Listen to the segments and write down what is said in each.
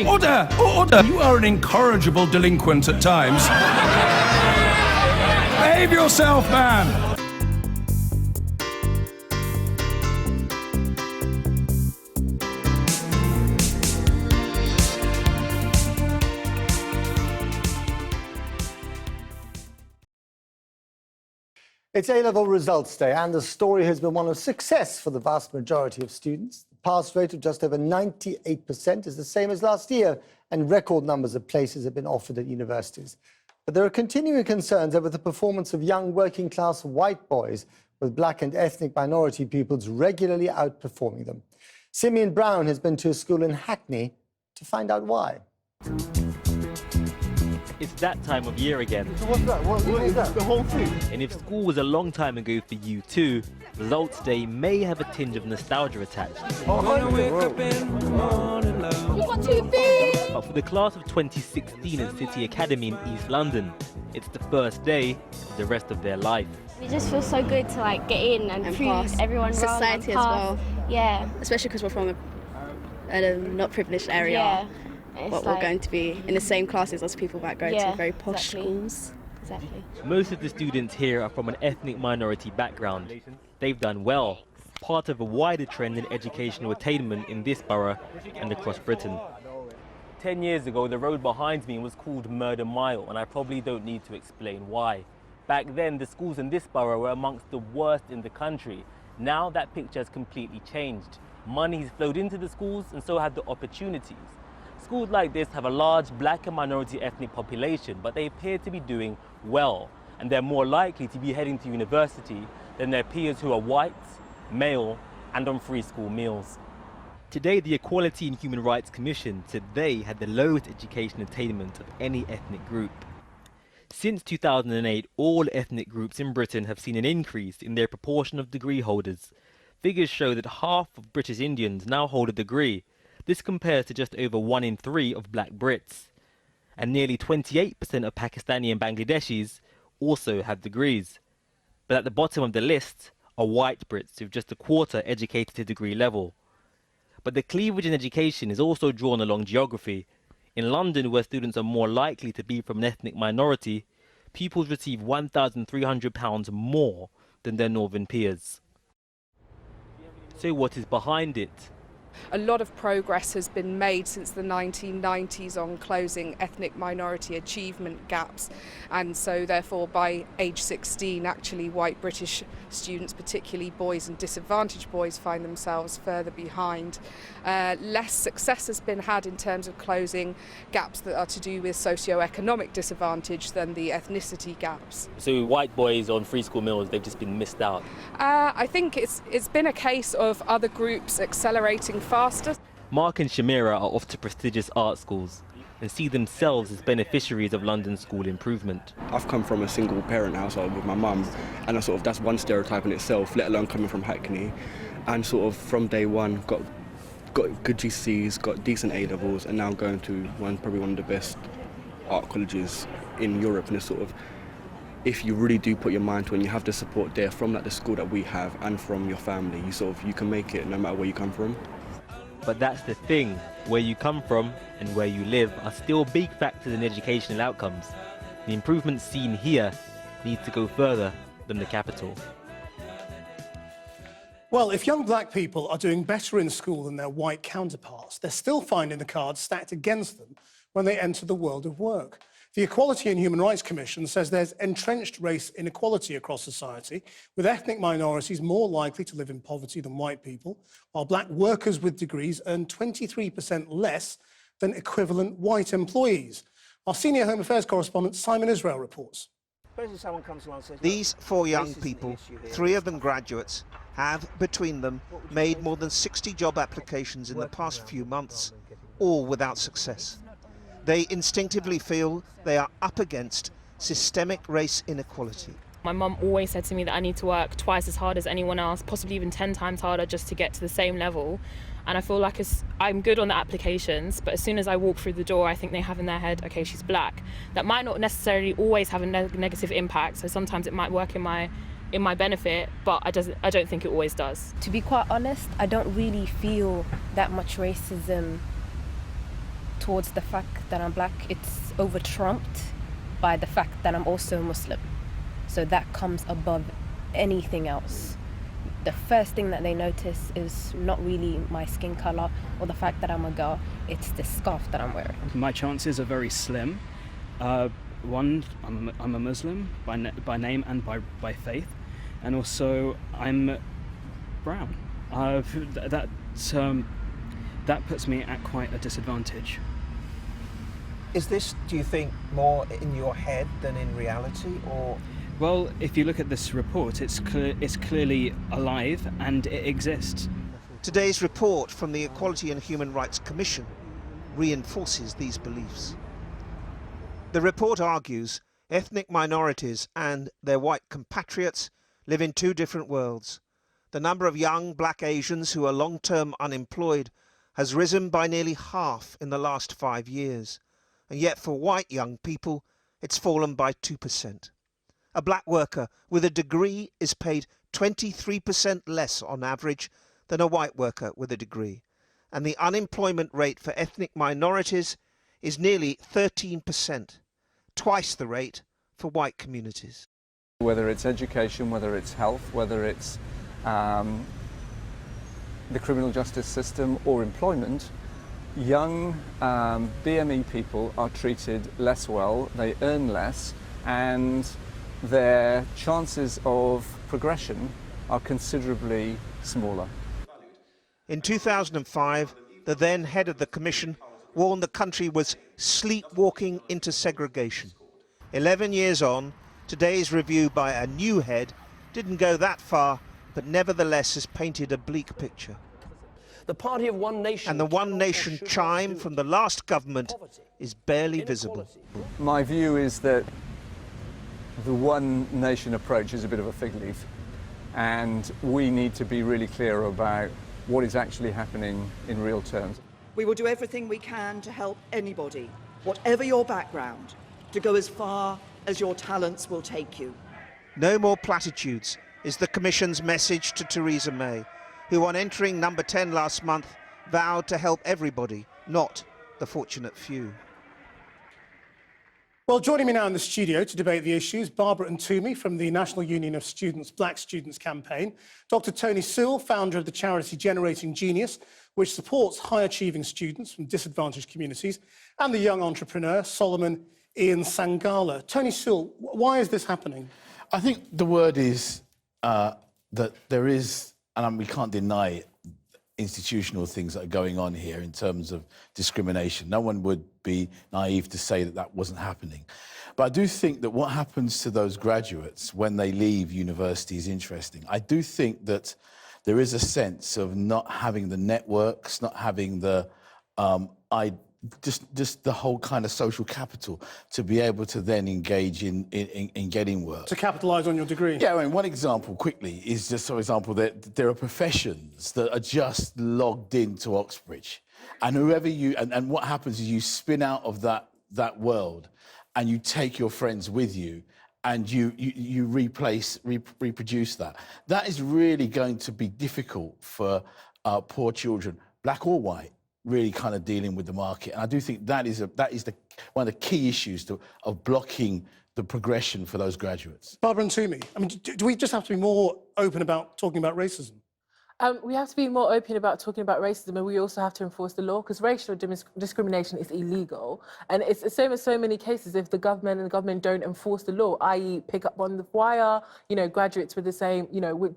Order! Order! You are an incorrigible delinquent at times. Behave yourself, man! It's A-level results day, and the story has been one of success for the vast majority of students. The pass rate of just over 98% is the same as last year, and record numbers of places have been offered at universities. But there are continuing concerns over the performance of young working-class white boys, with black and ethnic minority pupils regularly outperforming them. Simeon Brown has been to a school in Hackney to find out why. It's that time of year again. So what's that? What is that? The whole thing? And if school was a long time ago for you too, Results Day may have a tinge of nostalgia attached. Oh, but for the class of 2016 at City Academy in East London, it's the first day of the rest of their life. It just feels so good to like get in and prove pass. everyone wrong. Society and as pass. well. Yeah. Especially because we're from a not privileged area. Yeah. It's But like, we're going to be in the same classes as people that go to very posh schools. Exactly. Most of the students here are from an ethnic minority background. They've done well, part of a wider trend in educational attainment in this borough and across Britain. 10 years ago, the road behind me was called Murder Mile, and I probably don't need to explain why. Back then, the schools in this borough were amongst the worst in the country. Now that picture has completely changed. Money has flowed into the schools, and so have the opportunities. Schools like this have a large black and minority ethnic population, but they appear to be doing well, and they're more likely to be heading to university than their peers who are white, male, and on free school meals. Today, the Equality and Human Rights Commission said they had the lowest education attainment of any ethnic group. Since 2008, all ethnic groups in Britain have seen an increase in their proportion of degree holders. Figures show that half of British Indians now hold a degree. This compares to just over 1 in 3 of black Brits. And nearly 28% of Pakistani and Bangladeshis also have degrees. But at the bottom of the list are white Brits with just a quarter educated to degree level. But the cleavage in education is also drawn along geography. In London, where students are more likely to be from an ethnic minority, pupils receive £1,300 more than their northern peers. So what is behind it? A lot of progress has been made since the 1990s on closing ethnic minority achievement gaps, and so therefore by age 16 actually white British students, particularly boys and disadvantaged boys, find themselves further behind. Less success has been had in terms of closing gaps that are to do with socio-economic disadvantage than the ethnicity gaps. So white boys on free school meals, they've just been missed out. I think it's been a case of other groups accelerating faster. Mark and Shamira are off to prestigious art schools and see themselves as beneficiaries of London school improvement. I've come from a single parent household with my mum, and that's one stereotype in itself, let alone coming from Hackney. And sort of from day one got good GCSEs, got decent A-levels, and now going to probably one of the best art colleges in Europe. And it's sort of, if you really do put your mind to it and you have the support there from the school that we have and from your family, you can make it no matter where you come from. But that's the thing, where you come from and where you live are still big factors in educational outcomes. The improvements seen here need to go further than the capital. Well, if young black people are doing better in school than their white counterparts, they're still finding the cards stacked against them when they enter the world of work. The Equality and Human Rights Commission says there's entrenched race inequality across society, with ethnic minorities more likely to live in poverty than white people, while black workers with degrees earn 23% less than equivalent white employees. Our senior Home Affairs correspondent Simon Israel reports. These 4 young people, 3 of them graduates, have, between them, made more than 60 job applications in the past few months, all without success. They instinctively feel they are up against systemic race inequality. My mum always said to me that I need to work twice as hard as anyone else, possibly even 10 times harder just to get to the same level. And I feel like I'm good on the applications, but as soon as I walk through the door, I think they have in their head, okay, she's black. That might not necessarily always have a negative impact, so sometimes it might work in my benefit, but I don't think it always does. To be quite honest, I don't really feel that much racism towards the fact that I'm black, it's over-trumped by the fact that I'm also Muslim. So that comes above anything else. The first thing that they notice is not really my skin colour or the fact that I'm a girl, it's the scarf that I'm wearing. My chances are very slim. One, I'm a Muslim by name and by faith, and also I'm brown. That puts me at quite a disadvantage. Is this, do you think, more in your head than in reality, or...? Well, if you look at this report, it's clearly alive and it exists. Today's report from the Equality and Human Rights Commission reinforces these beliefs. The report argues ethnic minorities and their white compatriots live in two different worlds. The number of young black Asians who are long-term unemployed has risen by nearly half in the last 5 years, and yet for white young people it's fallen by 2%. A black worker with a degree is paid 23% less on average than a white worker with a degree, and the unemployment rate for ethnic minorities is nearly 13%, twice the rate for white communities. Whether it's education, whether it's health, whether it's the criminal justice system or employment, young BME people are treated less well, they earn less, and their chances of progression are considerably smaller. In 2005, the then head of the commission warned the country was sleepwalking into segregation. 11 years on, today's review by a new head didn't go that far, but nevertheless has painted a bleak picture. The party of One Nation and the One Nation chime from the last government is barely visible. My view is that the One Nation approach is a bit of a fig leaf, and we need to be really clear about what is actually happening in real terms. We will do everything we can to help anybody, whatever your background, to go as far as your talents will take you. No more platitudes is the Commission's message to Theresa May, who on entering number 10 last month vowed to help everybody, not the fortunate few. Well, joining me now in the studio to debate the issues, Barbara and Toomey from the National Union of Students Black Students Campaign, Dr. Tony Sewell, founder of the charity Generating Genius, which supports high-achieving students from disadvantaged communities, and the young entrepreneur, Solomon Ian Sangala. Tony Sewell, why is this happening? I think the word is that there is, and we can't deny it, institutional things that are going on here in terms of discrimination. No one would be naive to say that that wasn't happening. But I do think that what happens to those graduates when they leave university is interesting. I do think that there is a sense of not having the networks, not having the just the whole kind of social capital to be able to then engage in getting work. To capitalise on your degree? Yeah, I mean, one example quickly is just, for example, that there are professions that are just logged into Oxbridge. And whoever you, and what happens is you spin out of that world and you take your friends with you and you reproduce that. That is really going to be difficult for poor children, black or white, really kind of dealing with the market. And I do think that is one of the key issues of blocking the progression for those graduates. Barbara and Toomey, I mean, do we just have to be more open about talking about racism? We have to be more open about talking about racism, and we also have to enforce the law, because racial discrimination is illegal. And it's the same as so many cases. If the government don't enforce the law, i.e. pick up on the wire, graduates with the same,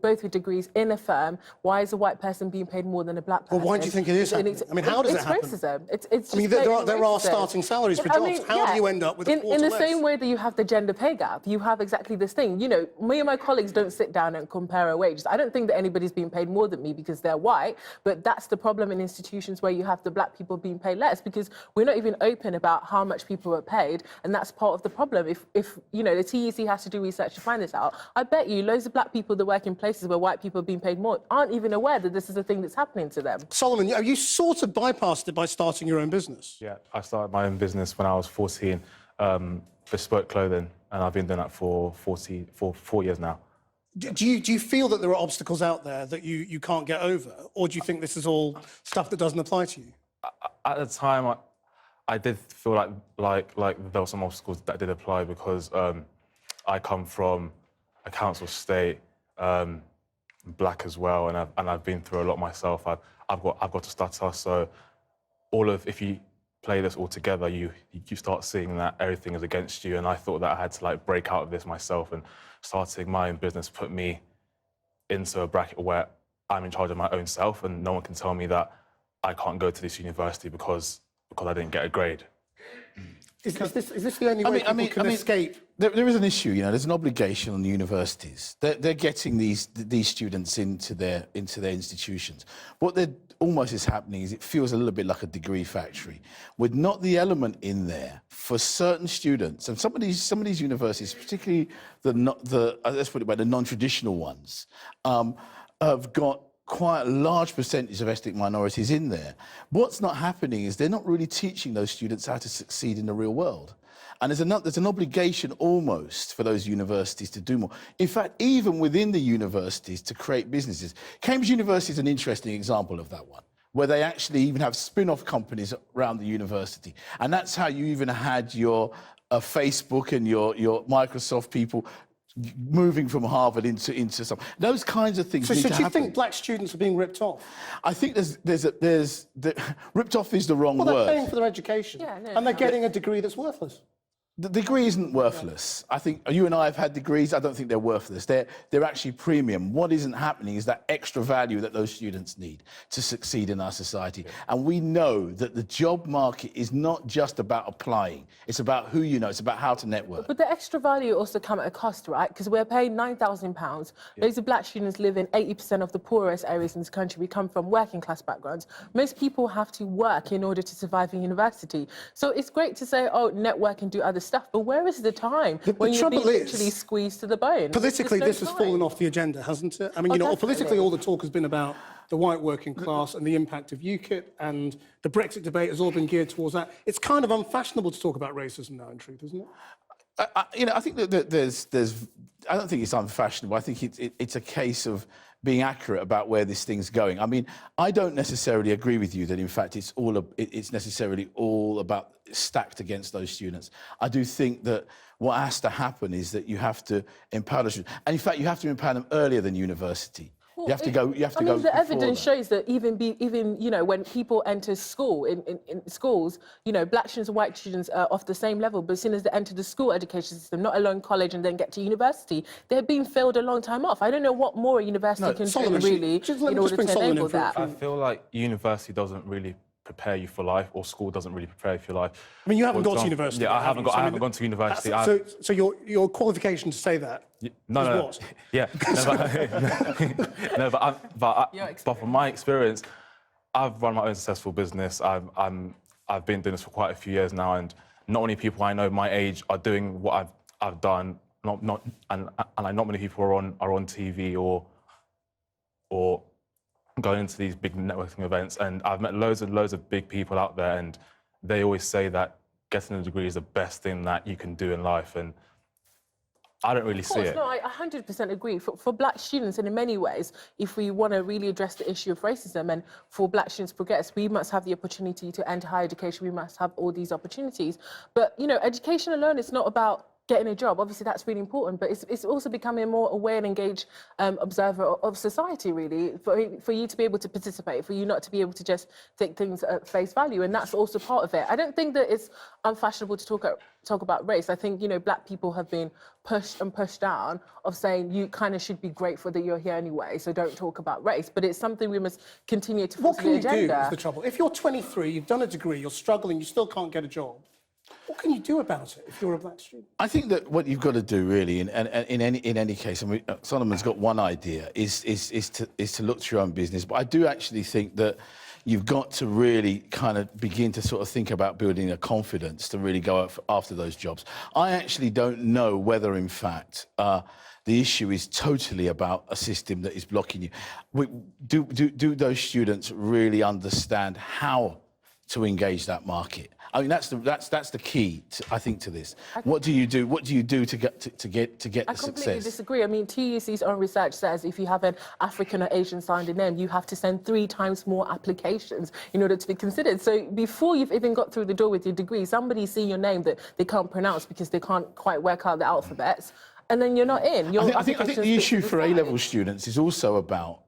both with degrees in a firm, why is a white person being paid more than a black person? Well, why do you think it is happening? I mean, how does it happen? It's racism. It's I mean, there are starting salaries for jobs. How do you end up with a quarter in the less? same way that you have the gender pay gap, you have exactly this thing. Me and my colleagues don't sit down and compare our wages. I don't think that anybody's being paid more than me because they're white, but that's the problem in institutions where you have the black people being paid less, because we're not even open about how much people are paid, and that's part of the problem. If the TEC has to do research to find this out, I bet you loads of black people that work in places where white people are being paid more aren't even aware that this is a thing that's happening to them. Solomon, you sort of bypassed it by starting your own business. Yeah, I started my own business when I was 14, bespoke clothing, and I've been doing that for 4 years now. Do you feel that there are obstacles out there that you can't get over, or do you think this is all stuff that doesn't apply to you? At the time, I did feel like there were some obstacles that did apply because I come from a council estate, black as well, and I've been through a lot myself. I've got to stutter, so if you play this all together, you start seeing that everything is against you. And I thought that I had to like break out of this myself, and starting my own business put me into a bracket where I'm in charge of my own self, and no one can tell me that I can't go to this university because I didn't get a grade. Is this the only way people can escape? There is an issue, you know. There's an obligation on the universities. They're getting these students into their institutions. What almost is happening is it feels a little bit like a degree factory, with not the element in there for certain students. And some of these universities, particularly let's put it by the non-traditional ones, have got quite a large percentage of ethnic minorities in there. What's not happening is they're not really teaching those students how to succeed in the real world. And there's an obligation almost for those universities to do more. In fact, even within the universities to create businesses. Cambridge University is an interesting example of that one, where they actually even have spin-off companies around the university. And that's how you even had your Facebook and your Microsoft people moving from Harvard into some those kinds of things. So need to do you happen. think black students are being ripped off? I think ripped off is the wrong word. Well, they're paying for their education, and they're getting a degree that's worthless. The degree isn't worthless. I think you and I have had degrees. I don't think they're worthless. They're actually premium. What isn't happening is that extra value that those students need to succeed in our society. And we know that the job market is not just about applying. It's about who you know. It's about how to network. But the extra value also come at a cost, right? Because we're paying £9,000. Those are black students live in 80% of the poorest areas in this country. We come from working class backgrounds. Most people have to work in order to survive in university. So it's great to say, oh, network and do other stuff, but where is the time when you're being literally squeezed to the bone? Politically, this has fallen off the agenda, hasn't it? I mean, politically, all the talk has been about the white working class and the impact of UKIP, and the Brexit debate has all been geared towards that. It's kind of unfashionable to talk about racism now, in truth, isn't it? I think that there's. I don't think it's unfashionable. I think it's a case of being accurate about where this thing's going. I mean, I don't necessarily agree with you that, in fact, it's necessarily all about stacked against those students. I do think that what has to happen is that you have to empower the students. And, in fact, you have to empower them earlier than university. Well, you have to go. I mean, the evidence shows that even you know, when people enter school in schools, you know, black students and white students are off the same level. But as soon as they enter the school education system, not alone college and then get to university, they're being failed a long time off. I don't know what more a university can do really in order to enable that. I feel like university doesn't really prepare you for life, or school doesn't really prepare you for life. I mean, you haven't gone to university. Yeah, I haven't gone to university. So your qualification to say that is what? Yeah. But from my experience, I've run my own successful business. I've been doing this for quite a few years now, and not many people I know my age are doing what I've done. And not many people are on TV or going into these big networking events, and I've met loads and loads of big people out there, and they always say that getting a degree is the best thing that you can do in life, and I don't really see it. No, I 100% agree. For black students, and in many ways, if we want to really address the issue of racism and for black students to progress, we must have the opportunity to enter higher education. We must have all these opportunities. But, you know, education alone is not about getting a job. Obviously, that's really important, but it's also becoming a more aware and engaged observer of society, really, for you to be able to participate, for you not to be able to just take things at face value, and that's also part of it. I don't think that it's unfashionable to talk about race. I think, you know, black people have been pushed and pushed down of saying you kind of should be grateful that you're here anyway, so don't talk about race. But it's something we must continue to force the agenda. What can you do is the trouble. If you're 23, you've done a degree, you're struggling, you still can't get a job, what can you do about it if you're a black student? I think that what you've got to do, really, in any case, and Solomon's got one idea, is to look to your own business. But I do actually think that you've got to really kind of begin to sort of think about building a confidence to really go after those jobs. I actually don't know whether, in fact, the issue is totally about a system that is blocking you. Do those students really understand how to engage that market. I mean, that's the key, I think, to this. What do you do? What do you do to get the success? I completely disagree. I mean, TUC's own research says if you have an African or Asian sounding name, you have to send 3 times more applications in order to be considered. So before you've even got through the door with your degree, somebody's seen your name that they can't pronounce because they can't quite work out the alphabets, and then you're not in. I think the issue for A-level students is also about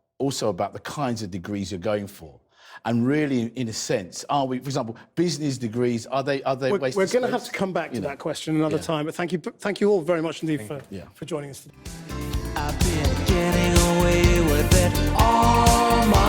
the kinds of degrees you're going for. And really, in a sense, are we, for example, business degrees, are they We're going to have to come back to that question another time, but thank you all very much indeed for joining us today. I've been getting away with it all my